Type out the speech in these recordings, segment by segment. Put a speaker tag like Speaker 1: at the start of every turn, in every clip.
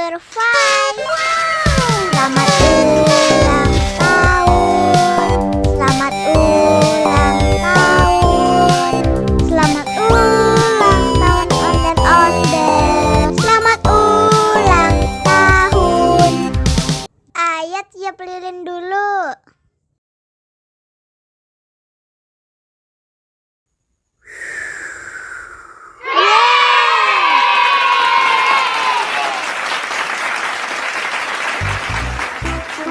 Speaker 1: butterfly. Selamat ulang tahun. Selamat ulang tahun. Selamat ulang tahun ondel-ondel. Selamat ulang tahun. Ayat tiup lilin dulu.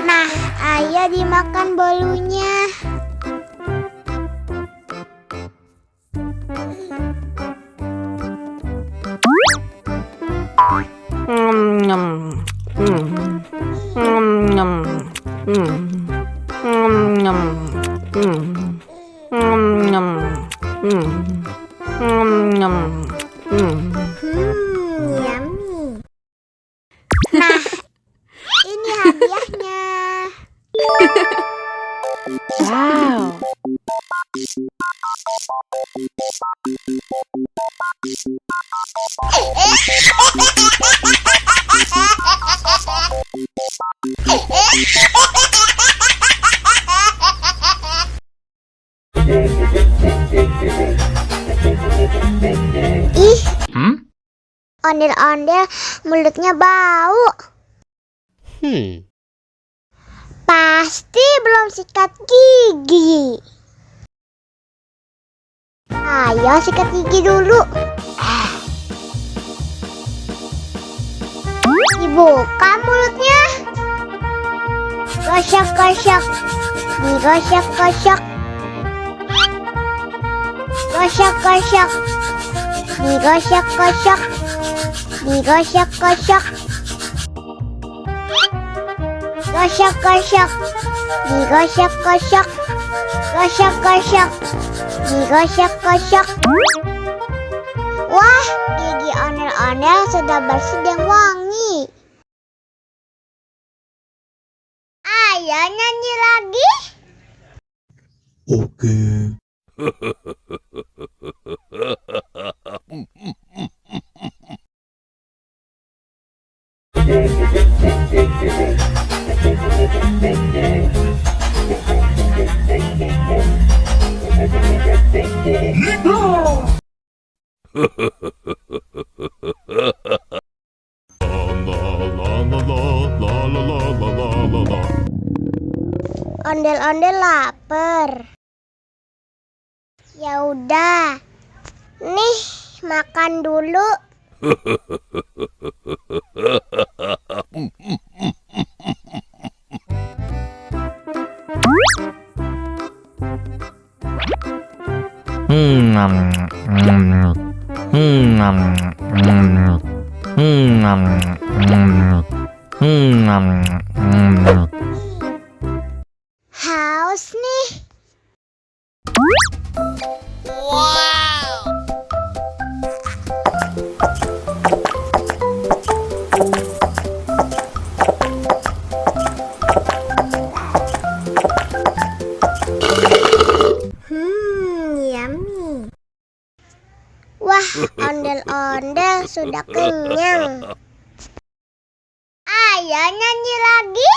Speaker 1: Nah, ayo dimakan bolunya. Yummy. Nah, ini hadiahnya.
Speaker 2: Wow.
Speaker 1: Ih, ondel-ondel mulutnya bau. Pasti belum sikat gigi. Ayo sikat gigi dulu. Dibuka mulutnya. Gosok-gosok. Digosok-gosok. Gosok-gosok. Digosok-gosok. Digosok-gosok. Gosok-gosok. Digosok-gosok. Gosok-gosok. Digosok-gosok. Wah, gigi ondel-ondel sudah bersih dan wangi. Ayo nyanyi lagi.
Speaker 3: Oke.
Speaker 1: Ondel-ondel lapar. Ya udah. Nih, makan dulu. Haus nih. Yummy. Wah, ondel-ondel sudah kenyang. Ayo nyanyi lagi.